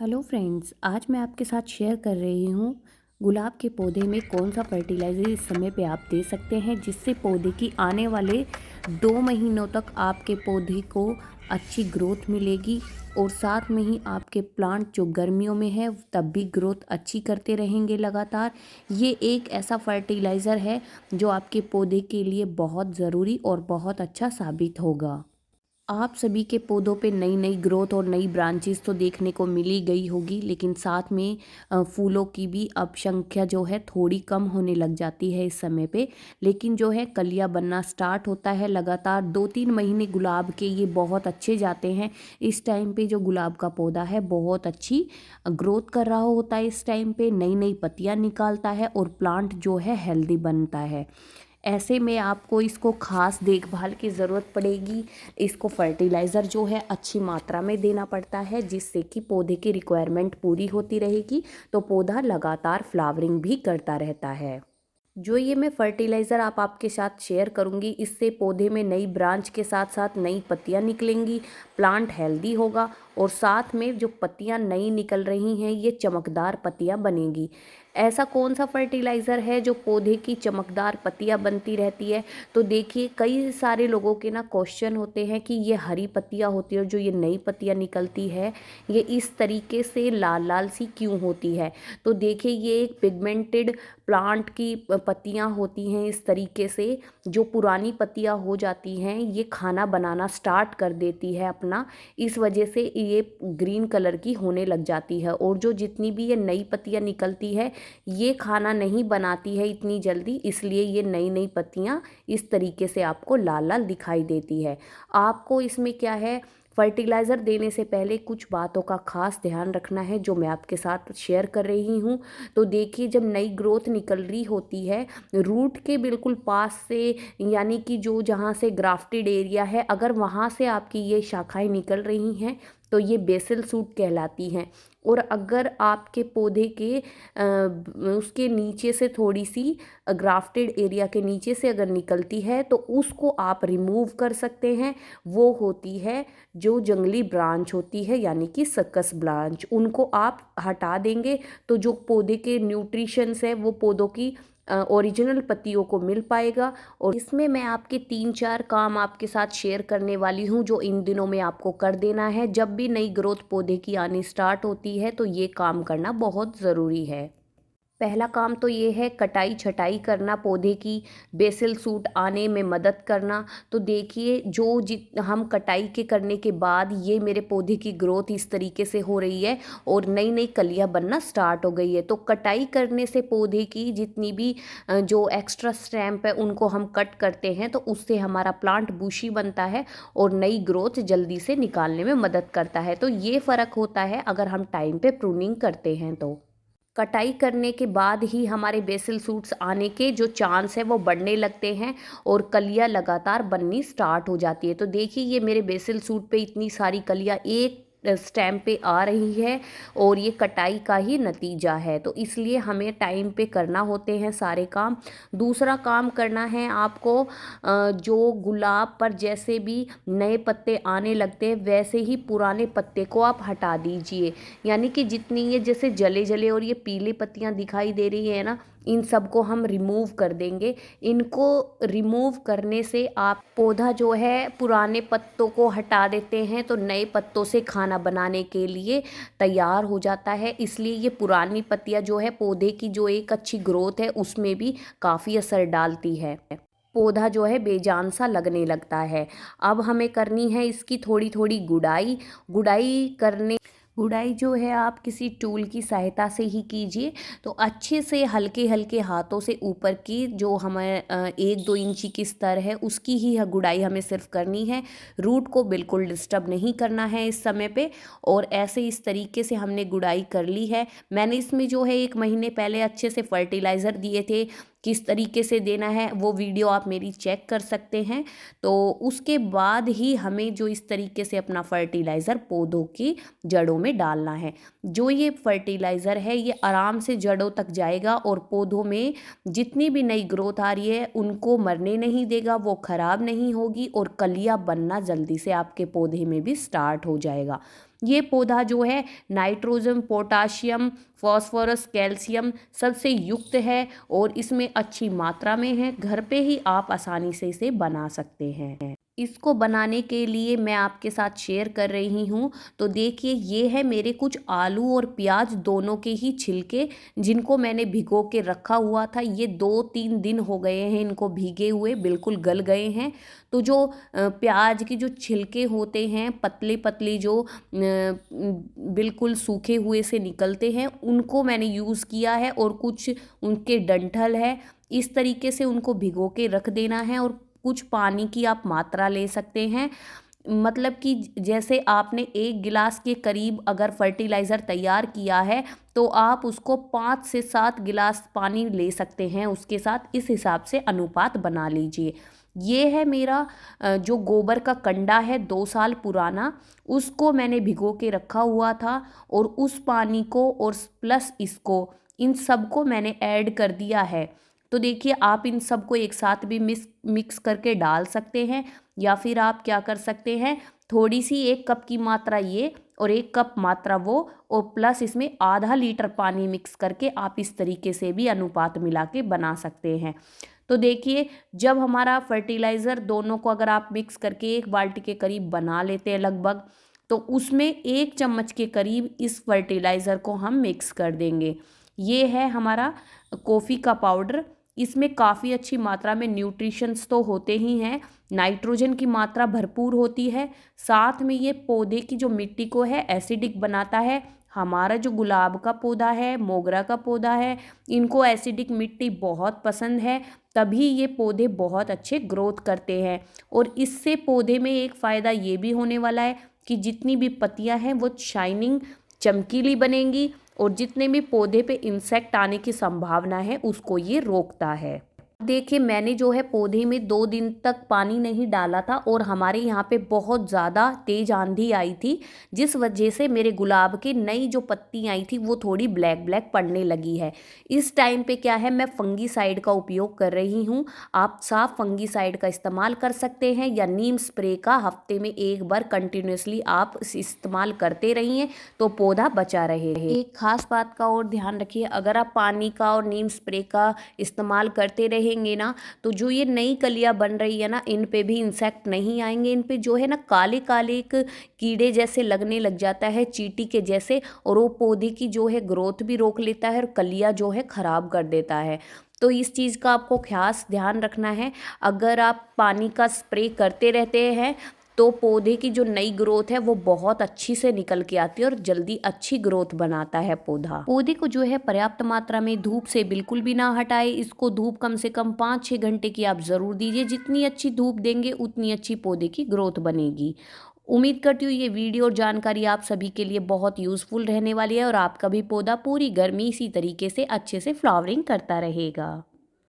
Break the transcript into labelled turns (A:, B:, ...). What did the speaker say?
A: Hello friends, आज मैं आपके साथ शेयर कर रही हूँ गुलाब के पौधे में कौन सा फर्टिलाइज़र इस समय पे आप दे सकते हैं जिससे पौधे की आने वाले 2 महीनों तक आपके पौधे को अच्छी ग्रोथ मिलेगी और साथ में ही आपके प्लांट जो गर्मियों में है तब भी ग्रोथ अच्छी करते रहेंगे लगातार। ये एक ऐसा फर्टिलाइज़र है जो आपके पौधे के लिए बहुत ज़रूरी और बहुत अच्छा साबित होगा। आप सभी के पौधों पे नई नई ग्रोथ और नई ब्रांचेस तो देखने को मिली गई होगी, लेकिन साथ में फूलों की भी अब संख्या जो है थोड़ी कम होने लग जाती है इस समय पे। लेकिन जो है कलियां बनना स्टार्ट होता है लगातार 2-3 महीने गुलाब के ये बहुत अच्छे जाते हैं। इस टाइम पे जो गुलाब का पौधा है बहुत अच्छी ग्रोथ कर रहा होता है, इस टाइम पे नई नई पत्तियां निकालता है और प्लांट जो है हेल्दी बनता है। ऐसे में आपको इसको ख़ास देखभाल की ज़रूरत पड़ेगी। इसको फर्टिलाइज़र जो है अच्छी मात्रा में देना पड़ता है जिससे कि पौधे की रिक्वायरमेंट पूरी होती रहेगी, तो पौधा लगातार फ्लावरिंग भी करता रहता है। जो ये मैं फर्टिलाइज़र आप आपके साथ शेयर करूँगी, इससे पौधे में नई ब्रांच के साथ साथ नई पत्तियाँ निकलेंगी, प्लांट हेल्दी होगा और साथ में जो पत्तियाँ नई निकल रही हैं ये चमकदार पत्तियाँ बनेंगी। ऐसा कौन सा फर्टिलाइज़र है जो पौधे की चमकदार पत्तियाँ बनती रहती है? तो देखिए, कई सारे लोगों के ना क्वेश्चन होते हैं कि ये हरी पत्तियाँ होती है और जो ये नई पत्तियाँ निकलती है ये इस तरीके से लाल लाल सी क्यों होती है? तो देखिए, ये एक पिगमेंटेड प्लांट की पत्तियाँ होती हैं इस तरीके से। जो पुरानी पत्तियाँ हो जाती हैं ये खाना बनाना स्टार्ट कर देती है अपना, इस वजह से ये ग्रीन कलर की होने लग जाती है। और जो जितनी भी ये नई पत्तियाँ निकलती है ये खाना नहीं बनाती है इतनी जल्दी, इसलिए ये नई नई पत्तियाँ इस तरीके से आपको लाल लाल दिखाई देती है। आपको इसमें क्या है, फर्टिलाइज़र देने से पहले कुछ बातों का खास ध्यान रखना है जो मैं आपके साथ शेयर कर रही हूँ। तो देखिए, जब नई ग्रोथ निकल रही होती है रूट के बिल्कुल पास से, यानी कि जो जहाँ से ग्राफ्टेड एरिया है, अगर वहाँ से आपकी ये शाखाएं निकल रही हैं तो ये बेसल सूट कहलाती हैं। और अगर आपके पौधे के उसके नीचे से थोड़ी सी ग्राफ्टेड एरिया के नीचे से अगर निकलती है तो उसको आप रिमूव कर सकते हैं। वो होती है जो जंगली ब्रांच होती है, यानी कि सक्कस ब्रांच, उनको आप हटा देंगे तो जो पौधे के न्यूट्रिशंस है वो पौधों की ओरिजिनल पत्तियों को मिल पाएगा। और इसमें मैं आपके 3-4 काम आपके साथ शेयर करने वाली हूँ जो इन दिनों में आपको कर देना है। जब भी नई ग्रोथ पौधे की आनी स्टार्ट होती है तो ये काम करना बहुत ज़रूरी है। पहला काम तो ये है कटाई छटाई करना, पौधे की बेसल सूट आने में मदद करना। तो देखिए, जो जित हम कटाई के करने के बाद ये मेरे पौधे की ग्रोथ इस तरीके से हो रही है और नई नई कलियां बनना स्टार्ट हो गई है। तो कटाई करने से पौधे की जितनी भी जो एक्स्ट्रा स्टैम्प है उनको हम कट करते हैं तो उससे हमारा प्लांट बुशी बनता है और नई ग्रोथ जल्दी से निकालने में मदद करता है। तो ये फ़र्क होता है अगर हम टाइम पे प्रूनिंग करते हैं। तो कटाई करने के बाद ही हमारे बेसल सूट्स आने के जो चांस है वो बढ़ने लगते हैं और कलियां लगातार बननी स्टार्ट हो जाती है। तो देखिए, ये मेरे बेसल सूट पे इतनी सारी कलियां एक स्टेम पे आ रही है और ये कटाई का ही नतीजा है। तो इसलिए हमें टाइम पे करना होते हैं सारे काम। दूसरा काम करना है आपको, जो गुलाब पर जैसे भी नए पत्ते आने लगते हैं वैसे ही पुराने पत्ते को आप हटा दीजिए। यानी कि जितनी ये जैसे जले जले और ये पीली पत्तियां दिखाई दे रही है ना, इन सबको हम रिमूव कर देंगे। इनको रिमूव करने से आप पौधा जो है पुराने पत्तों को हटा देते हैं तो नए पत्तों से खाना बनाने के लिए तैयार हो जाता है। इसलिए ये पुरानी पत्तियां जो है पौधे की जो एक अच्छी ग्रोथ है उसमें भी काफ़ी असर डालती है। पौधा जो है बेजान सा लगने लगता है। अब हमें करनी है इसकी थोड़ी थोड़ी गुड़ाई। गुड़ाई करने गुड़ाई जो है आप किसी टूल की सहायता से ही कीजिए। तो अच्छे से हल्के हल्के हाथों से ऊपर की जो हमें 1-2 इंची की स्तर है उसकी ही गुड़ाई हमें सिर्फ करनी है। रूट को बिल्कुल डिस्टर्ब नहीं करना है इस समय पे। और ऐसे इस तरीके से हमने गुड़ाई कर ली है। मैंने इसमें जो है 1 महीने पहले अच्छे से फर्टिलाइज़र दिए थे, किस तरीके से देना है वो वीडियो आप मेरी चेक कर सकते हैं। तो उसके बाद ही हमें जो इस तरीके से अपना फर्टिलाइज़र पौधों की जड़ों में डालना है। जो ये फर्टिलाइज़र है ये आराम से जड़ों तक जाएगा और पौधों में जितनी भी नई ग्रोथ आ रही है उनको मरने नहीं देगा, वो ख़राब नहीं होगी और कलियाँ बनना जल्दी से आपके पौधे में भी स्टार्ट हो जाएगा। ये पौधा जो है नाइट्रोजन, पोटाशियम, फॉस्फोरस, कैल्शियम सबसे युक्त है और इसमें अच्छी मात्रा में है। घर पे ही आप आसानी से इसे बना सकते हैं। इसको बनाने के लिए मैं आपके साथ शेयर कर रही हूँ। तो देखिए, ये है मेरे कुछ आलू और प्याज दोनों के ही छिलके, जिनको मैंने भिगो के रखा हुआ था। ये 2-3 दिन हो गए हैं इनको भीगे हुए, बिल्कुल गल गए हैं। तो जो प्याज के जो छिलके होते हैं, पतले पतले जो बिल्कुल सूखे हुए से निकलते हैं, उनको मैंने यूज़ किया है और कुछ उनके डंठल है। इस तरीके से उनको भिगो के रख देना है और कुछ पानी की आप मात्रा ले सकते हैं। मतलब कि जैसे आपने 1 गिलास के करीब अगर फर्टिलाइज़र तैयार किया है, तो आप उसको 5 से 7 गिलास पानी ले सकते हैं उसके साथ। इस हिसाब से अनुपात बना लीजिए। ये है मेरा जो गोबर का कंडा है 2 साल पुराना, उसको मैंने भिगो के रखा हुआ था और उस पानी को और प्लस इसको, इन सबको मैंने ऐड कर दिया है। तो देखिए, आप इन सबको एक साथ भी मिक्स करके डाल सकते हैं, या फिर आप क्या कर सकते हैं, थोड़ी सी 1 कप की मात्रा ये और 1 कप मात्रा वो, और प्लस इसमें आधा लीटर पानी मिक्स करके आप इस तरीके से भी अनुपात मिला के बना सकते हैं। तो देखिए, जब हमारा फर्टिलाइज़र दोनों को अगर आप मिक्स करके 1 बाल्टी के करीब बना लेते हैं लगभग, तो उसमें 1 चम्मच के करीब इस फर्टिलाइज़र को हम मिक्स कर देंगे। ये है हमारा कॉफ़ी का पाउडर। इसमें काफ़ी अच्छी मात्रा में न्यूट्रिशंस तो होते ही हैं, नाइट्रोजन की मात्रा भरपूर होती है, साथ में ये पौधे की जो मिट्टी को है एसिडिक बनाता है। हमारा जो गुलाब का पौधा है, मोगरा का पौधा है, इनको एसिडिक मिट्टी बहुत पसंद है, तभी ये पौधे बहुत अच्छे ग्रोथ करते हैं। और इससे पौधे में एक फ़ायदा ये भी होने वाला है कि जितनी भी पत्तियां हैं वो शाइनिंग, चमकीली बनेंगी, और जितने भी पौधे पे इंसेक्ट आने की संभावना है उसको ये रोकता है। देखिए, मैंने जो है पौधे में 2 दिन तक पानी नहीं डाला था और हमारे यहाँ पे बहुत ज़्यादा तेज़ आंधी आई थी, जिस वजह से मेरे गुलाब की नई जो पत्ती आई थी वो थोड़ी ब्लैक ब्लैक पड़ने लगी है। इस टाइम पे क्या है, मैं फंगीसाइड का उपयोग कर रही हूँ। आप साफ फंगीसाइड का इस्तेमाल कर सकते हैं या नीम स्प्रे का हफ्ते में 1 बार कंटिन्यूसली आप इस्तेमाल करते रहिए, तो पौधा बचा रहे। एक खास बात का और ध्यान रखिए, अगर आप पानी का और नीम स्प्रे का इस्तेमाल करते रहेंगे ना, तो जो ये नई कलियां बन रही है ना, इन पे भी इंसेक्ट नहीं आएंगे। इन पे जो है ना काले काले एक कीड़े जैसे लगने लग जाता है, चींटी के जैसे, और वो पौधे की जो है ग्रोथ भी रोक लेता है और कलियां जो है खराब कर देता है। तो इस चीज़ का आपको खास ध्यान रखना है। अगर आप पानी का स्प्रे करते रहते हैं, तो पौधे की जो नई ग्रोथ है वो बहुत अच्छी से निकल के आती है और जल्दी अच्छी ग्रोथ बनाता है पौधा। पौधे को जो है पर्याप्त मात्रा में धूप से बिल्कुल भी ना हटाए। इसको धूप कम से कम 5-6 घंटे की आप ज़रूर दीजिए। जितनी अच्छी धूप देंगे उतनी अच्छी पौधे की ग्रोथ बनेगी। उम्मीद करती हूँ ये वीडियो और जानकारी आप सभी के लिए बहुत यूज़फुल रहने वाली है और आपका भी पौधा पूरी गर्मी इसी तरीके से अच्छे से फ्लावरिंग करता रहेगा।